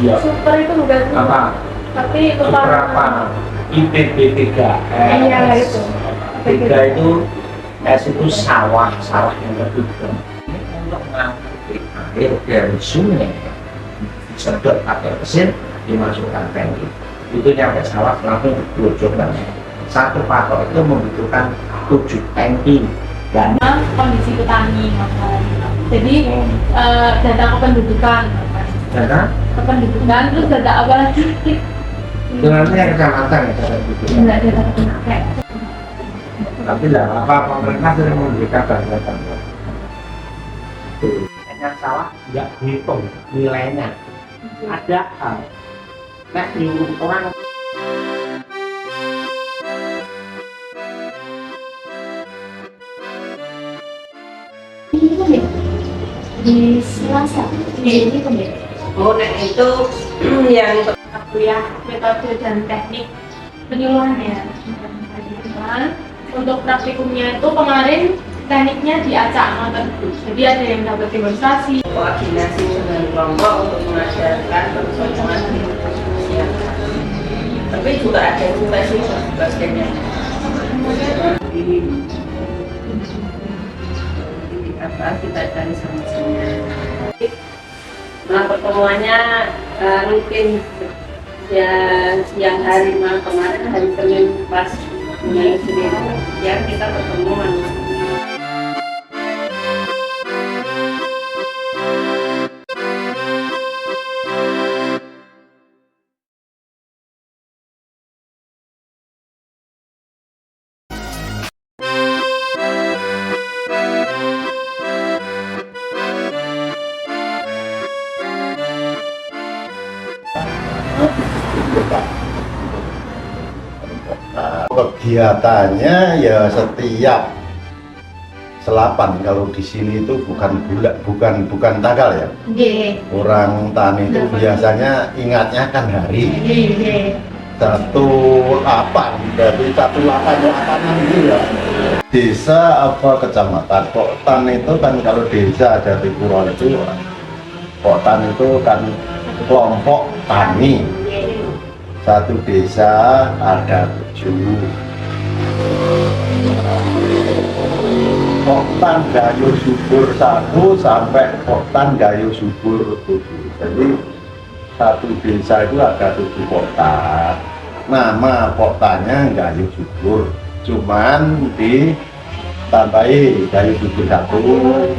Iya. Super itu bukan. Apa? Tapi Super apa? IPB 3 S. Iya itu. 3 itu S itu sawah yang terbuka. Ini untuk mengangkut air dari sungai, sedot pakai mesin, dimasukkan tangki. Itu nyampe sawah langsung digelojokkan. Satu patok itu membutuhkan 7 tangki. Dan Kondisi petani masalahnya. Jadi data kependudukan. Terus data apa lagi? itu nanti yang kecamatan ya Enggak data kependudukan. tapi lah apa pemerintah sudah memberikan bantuan hanya sawah nggak dihitung nilainya ada hal nek diurut orang Di Selasa. Ini kan ya. Oh, nah itu yang Ya, metode dan teknik penyuluhannya. Untuk praktikumnya itu kemarin tekniknya diacak tersebut. Jadi ada yang dapat demonstrasi. koordinasi dengan kelompok untuk mengajarkan persoalan sosial. Tapi juga ada juga sih bagiannya. Di apa kita cari sama-sama. Nah, pertemuannya mungkin ya siang hari malam kemarin hari Senin pas mulai Senin ya kita pertemuan. Kegiatannya ya setiap selapan, kalau di sini itu bukan bulan, bukan tanggal ya. Orang tani itu biasanya ingatnya kan hari. 18 dari 18 itu ya. Desa apa kecamatan Poktan itu kan, kalau desa Jatipuro itu Poktan itu kan kelompok tani. Satu desa ada 7. Poktan Gayo Subur 1 sampai Poktan Gayo Subur 7. Jadi satu desa itu ada 7 poktan. Nama poktannya Gayo Subur, cuman ditambahi Gayo Subur 1,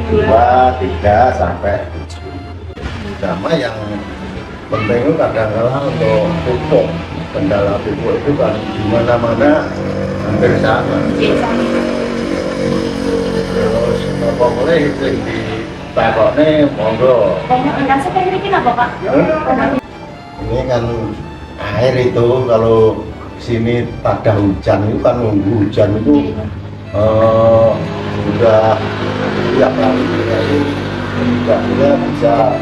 2, 3 sampai 7. Sama yang penting itu kadang-kadang untuk pupuk, kendala pupuk itu kan di mana-mana hampir sama. Terus apa boleh sing ditakokne monggo. Komunikasi teknik apa Pak? Ini kan air itu kalau sini pada hujan itu kan nunggu hujan itu sudah tiap hari juga bisa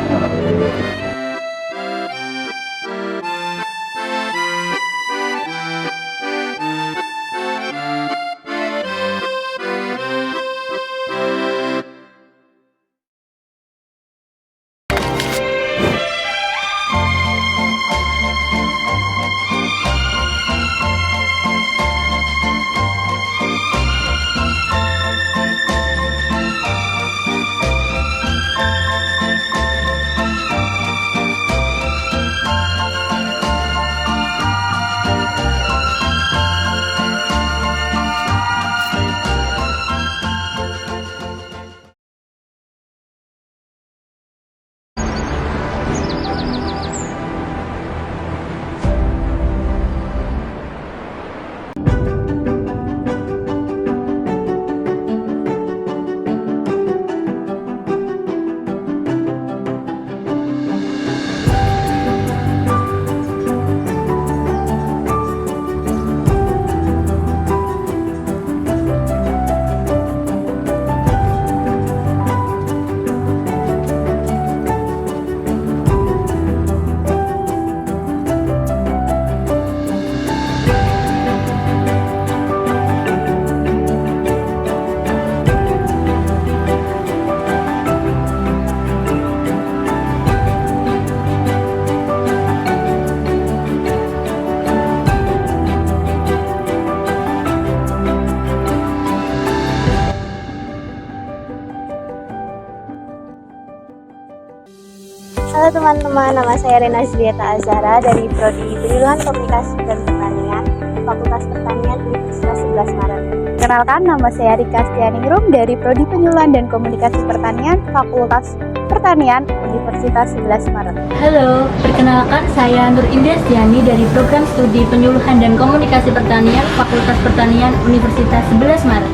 Halo teman-teman, nama saya Rena Julieta Azhara dari Prodi Penyuluhan Komunikasi dan Pertanian, Fakultas Pertanian Universitas 11 Maret. Perkenalkan, nama saya Rika Stianingrum dari Prodi Penyuluhan dan Komunikasi Pertanian, Fakultas Pertanian Universitas 11 Maret. Halo, perkenalkan saya Nur Indah Stiani dari Program Studi Penyuluhan dan Komunikasi Pertanian, Fakultas Pertanian Universitas 11 Maret.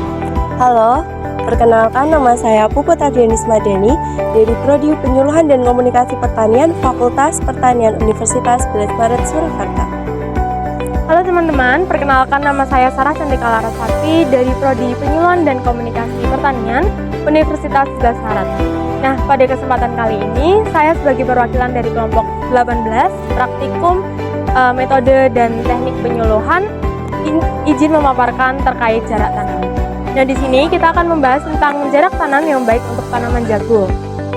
Halo, perkenalkan nama saya Puput Adrianis Madani dari Prodi Penyuluhan dan Komunikasi Pertanian, Fakultas Pertanian Universitas 11 Maret, Surakarta. Halo teman-teman, perkenalkan nama saya Sarah Candika Larasati dari Prodi Penyuluhan dan Komunikasi Pertanian, Universitas 11 Maret. Nah, pada kesempatan kali ini, saya sebagai perwakilan dari kelompok 18, praktikum metode dan teknik penyuluhan, izin memaparkan terkait jarak tanam. Nah, di sini kita akan membahas tentang jarak tanam yang baik untuk tanaman jagung.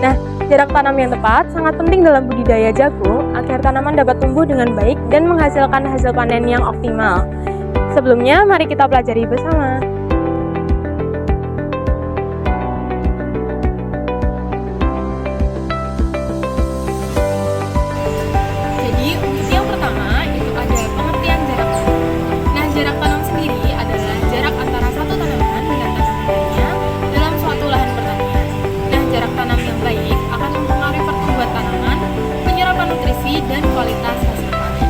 Nah, jarak tanam yang tepat sangat penting dalam budidaya jagung agar tanaman dapat tumbuh dengan baik dan menghasilkan hasil panen yang optimal. Sebelumnya, mari kita pelajari bersama. Jadi, untuk yang pertama itu ada pengertian jarak tanam. Nah, jarak tanam sendiri adalah jarak antara satu tanaman dengan tanaman lainnya dalam suatu lahan pertanian. Nah, jarak tanam yang baik akan mempengaruhi pertumbuhan tanaman, penyerapan nutrisi, dan kualitas hasil panen.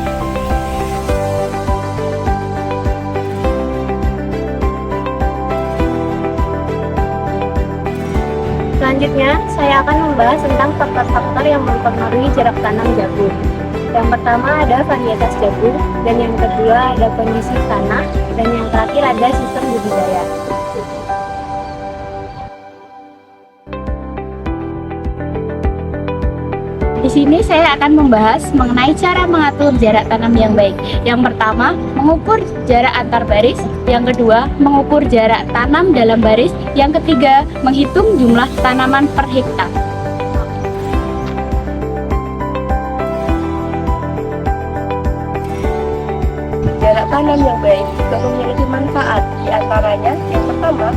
Selanjutnya, saya akan membahas tentang faktor-faktor yang mempengaruhi jarak tanam jagung. Yang pertama ada varietas jagung, dan yang kedua ada kondisi tanah, dan yang terakhir ada sistem budidaya. Di sini saya akan membahas mengenai cara mengatur jarak tanam yang baik. Yang pertama, mengukur jarak antar baris. Yang kedua, mengukur jarak tanam dalam baris. Yang ketiga, menghitung jumlah tanaman per hektar. Jarak tanam yang baik juga memiliki manfaat, di antaranya yang pertama,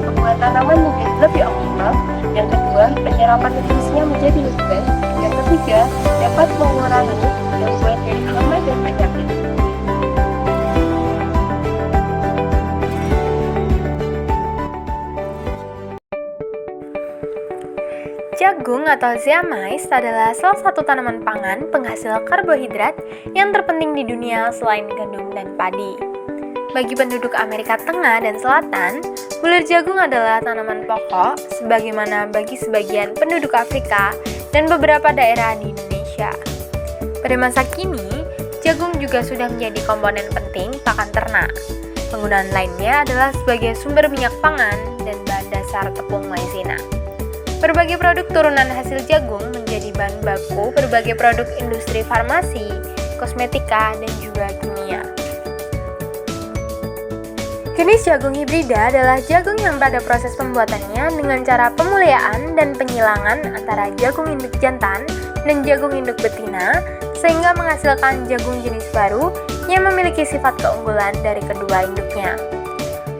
membuat tanaman menjadi lebih optimal. Yang kedua, penyerapan nutrisinya menjadi lebih baik. Yang ketiga, dapat mengurangi gangguan dari hama dan penyakit. Jagung atau zeamais adalah salah satu tanaman pangan penghasil karbohidrat yang terpenting di dunia selain gandum dan padi. Bagi penduduk Amerika Tengah dan Selatan, bulir jagung adalah tanaman pokok sebagaimana bagi sebagian penduduk Afrika dan beberapa daerah di Indonesia. Pada masa kini, jagung juga sudah menjadi komponen penting pakan ternak. Penggunaan lainnya adalah sebagai sumber minyak pangan dan bahan dasar tepung maizena. Berbagai produk turunan hasil jagung menjadi bahan baku berbagai produk industri farmasi, kosmetika, dan juga kimia. Jenis jagung hibrida adalah jagung yang pada proses pembuatannya dengan cara pemuliaan dan penyilangan antara jagung induk jantan dan jagung induk betina sehingga menghasilkan jagung jenis baru yang memiliki sifat keunggulan dari kedua induknya.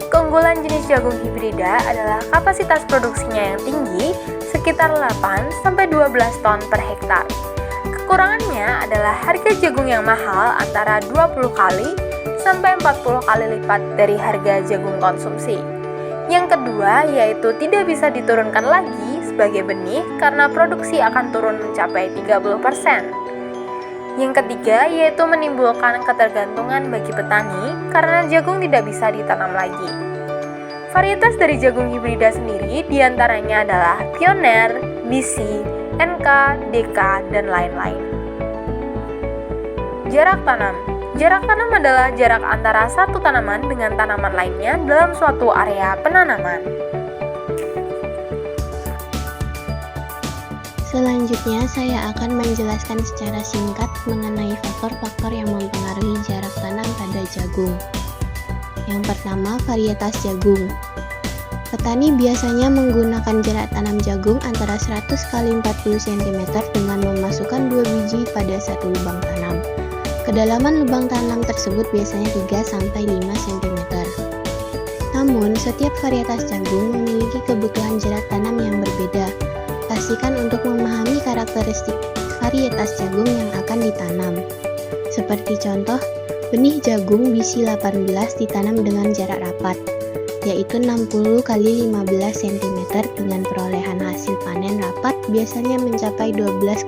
Keunggulan jenis jagung hibrida adalah kapasitas produksinya yang tinggi, sekitar 8-12 ton per hektar. Kekurangannya adalah harga jagung yang mahal antara 20 kali sampai 40 kali lipat dari harga jagung konsumsi. Yang kedua yaitu tidak bisa diturunkan lagi sebagai benih karena produksi akan turun mencapai 30%. Yang ketiga yaitu menimbulkan ketergantungan bagi petani karena jagung tidak bisa ditanam lagi. Varietas dari jagung hibrida sendiri diantaranya adalah Pioneer, BC, NK, DK, dan lain-lain. Jarak tanam. Jarak tanam adalah jarak antara satu tanaman dengan tanaman lainnya dalam suatu area penanaman. Selanjutnya, saya akan menjelaskan secara singkat mengenai faktor-faktor yang mempengaruhi jarak tanam pada jagung. Yang pertama, varietas jagung. Petani biasanya menggunakan jarak tanam jagung antara 100 x 40 cm dengan memasukkan 2 biji pada satu lubang tanam. Kedalaman lubang tanam tersebut biasanya 3-5 cm. Namun, setiap varietas jagung memiliki kebutuhan jarak tanam yang berbeda. Pastikan untuk memahami karakteristik varietas jagung yang akan ditanam. Seperti contoh, benih jagung bisi 18 ditanam dengan jarak rapat, yaitu 60 x 15 cm dengan perolehan hasil panen rapat biasanya mencapai 12,8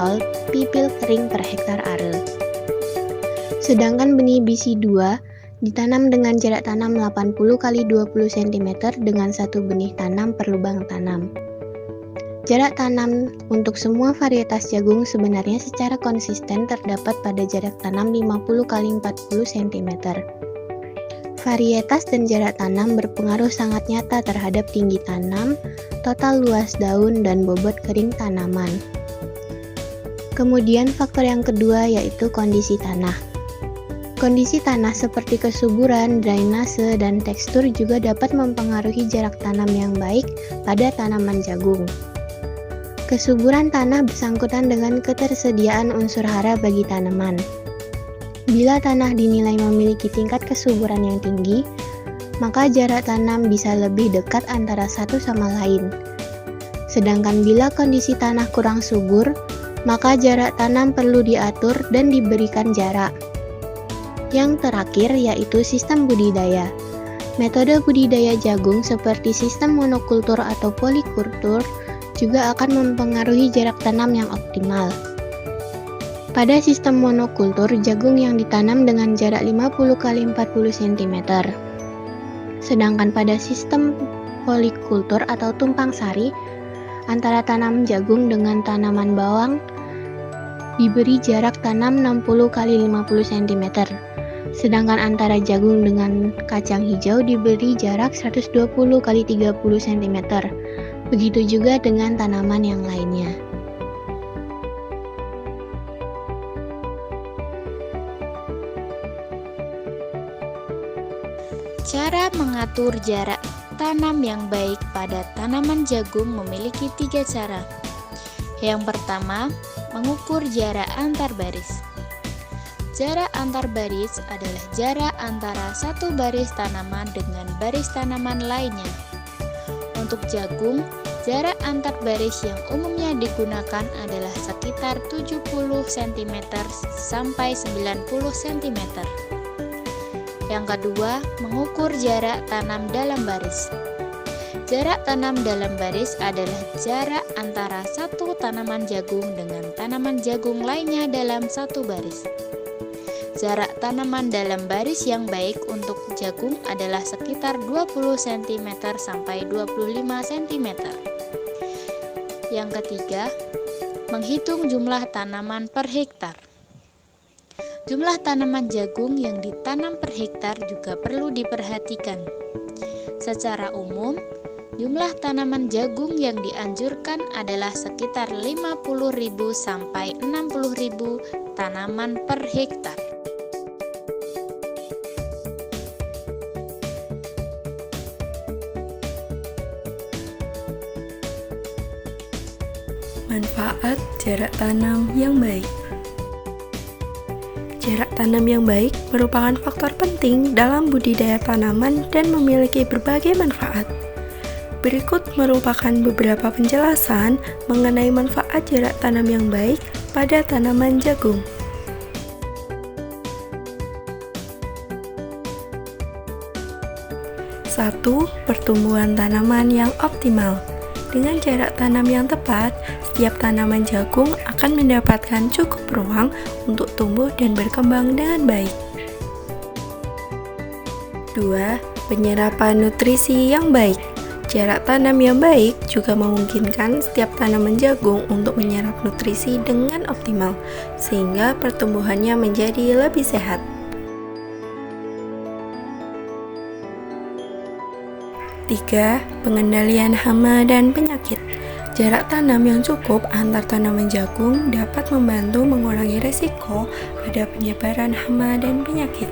tol pipil kering per hektar are. Sedangkan benih bisi 2 ditanam dengan jarak tanam 80 x 20 cm dengan satu benih tanam per lubang tanam. Jarak tanam untuk semua varietas jagung sebenarnya secara konsisten terdapat pada jarak tanam 50 x 40 cm. Varietas dan jarak tanam berpengaruh sangat nyata terhadap tinggi tanam, total luas daun, dan bobot kering tanaman. Kemudian faktor yang kedua yaitu kondisi tanah. Kondisi tanah seperti kesuburan, drainase, dan tekstur juga dapat mempengaruhi jarak tanam yang baik pada tanaman jagung. Kesuburan tanah bersangkutan dengan ketersediaan unsur hara bagi tanaman. Bila tanah dinilai memiliki tingkat kesuburan yang tinggi, maka jarak tanam bisa lebih dekat antara satu sama lain. Sedangkan bila kondisi tanah kurang subur, maka jarak tanam perlu diatur dan diberikan jarak. Yang terakhir yaitu sistem budidaya. Metode budidaya jagung seperti sistem monokultur atau polikultur juga akan mempengaruhi jarak tanam yang optimal. Pada sistem monokultur, jagung yang ditanam dengan jarak 50 x 40 cm. Sedangkan pada sistem polikultur atau tumpang sari, antara tanam jagung dengan tanaman bawang diberi jarak tanam 60 x 50 cm. Sedangkan antara jagung dengan kacang hijau diberi jarak 120 x 30 cm. Begitu juga dengan tanaman yang lainnya. Cara mengatur jarak tanam yang baik pada tanaman jagung memiliki 3 cara. Yang pertama, mengukur jarak antar baris. Jarak antar baris adalah jarak antara satu baris tanaman dengan baris tanaman lainnya. Untuk jagung, jarak antar baris yang umumnya digunakan adalah sekitar 70 cm sampai 90 cm. Yang kedua, mengukur jarak tanam dalam baris. Jarak tanam dalam baris adalah jarak antara satu tanaman jagung dengan tanaman jagung lainnya dalam satu baris. Jarak tanaman dalam baris yang baik untuk jagung adalah sekitar 20 cm sampai 25 cm. Yang ketiga, menghitung jumlah tanaman per hektar. Jumlah tanaman jagung yang ditanam per hektar juga perlu diperhatikan. Secara umum, jumlah tanaman jagung yang dianjurkan adalah sekitar 50.000 sampai 60.000 tanaman per hektar. Manfaat jarak tanam yang baik. Jarak tanam yang baik merupakan faktor penting dalam budidaya tanaman dan memiliki berbagai manfaat. Berikut merupakan beberapa penjelasan mengenai manfaat jarak tanam yang baik pada tanaman jagung. Satu, pertumbuhan tanaman yang optimal. Dengan jarak tanam yang tepat, setiap tanaman jagung akan mendapatkan cukup ruang untuk tumbuh dan berkembang dengan baik. 2. Penyerapan nutrisi yang baik. Jarak tanam yang baik juga memungkinkan setiap tanaman jagung untuk menyerap nutrisi dengan optimal, sehingga pertumbuhannya menjadi lebih sehat. 3. Pengendalian hama dan penyakit. Jarak tanam yang cukup antar tanaman jagung dapat membantu mengurangi resiko pada penyebaran hama dan penyakit.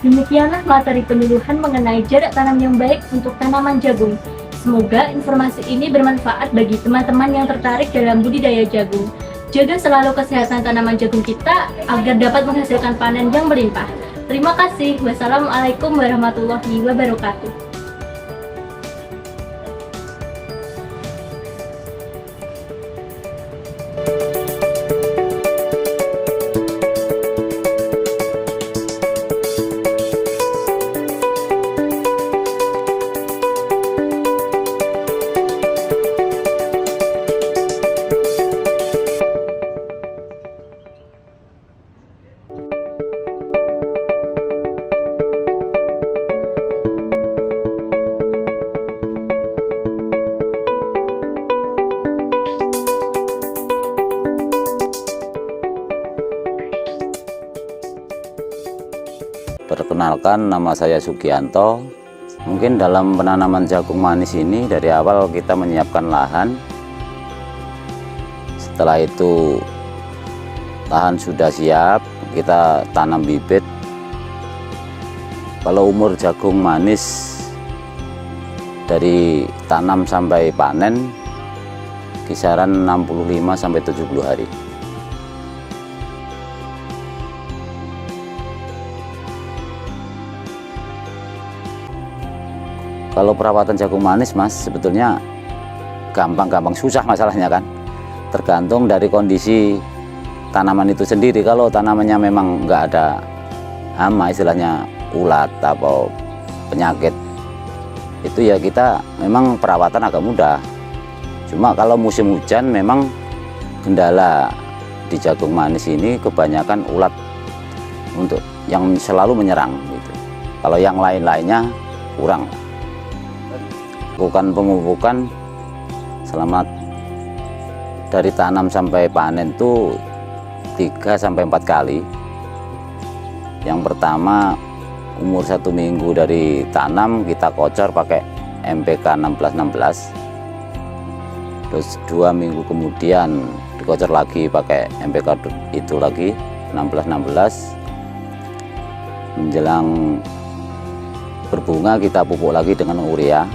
Demikianlah materi penyuluhan mengenai jarak tanam yang baik untuk tanaman jagung. Semoga informasi ini bermanfaat bagi teman-teman yang tertarik dalam budidaya jagung. Jaga selalu kesehatan tanaman jagung kita agar dapat menghasilkan panen yang melimpah. Terima kasih. Wassalamualaikum warahmatullahi wabarakatuh. Perkenalkan, nama saya Sugianto. Mungkin dalam penanaman jagung manis ini dari awal kita menyiapkan lahan. Setelah itu lahan sudah siap, kita tanam bibit. Kalau umur jagung manis dari tanam sampai panen kisaran 65 sampai 70 hari. Kalau perawatan jagung manis, Mas, sebetulnya gampang-gampang, susah masalahnya kan. Tergantung dari kondisi tanaman itu sendiri. Kalau tanamannya memang nggak ada hama, istilahnya ulat atau penyakit, itu ya kita memang perawatan agak mudah. Cuma kalau musim hujan memang kendala di jagung manis ini kebanyakan ulat untuk yang selalu menyerang gitu. Kalau yang lain-lainnya kurang. Lakukan pemupukan selama dari tanam sampai panen itu 3 sampai 4 kali. Yang pertama umur 1 minggu dari tanam kita kocor pakai MPK 1616. Terus 2 minggu kemudian dikocor lagi pakai MPK itu lagi 1616. Menjelang berbunga kita pupuk lagi dengan urea.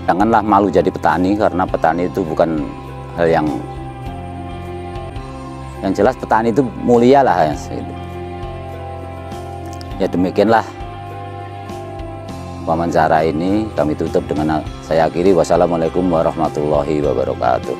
Janganlah malu jadi petani, karena petani itu bukan hal yang jelas, petani itu mulia lah ya. Demikianlah wawancara ini kami tutup dengan saya akhiri. Wassalamualaikum warahmatullahi wabarakatuh.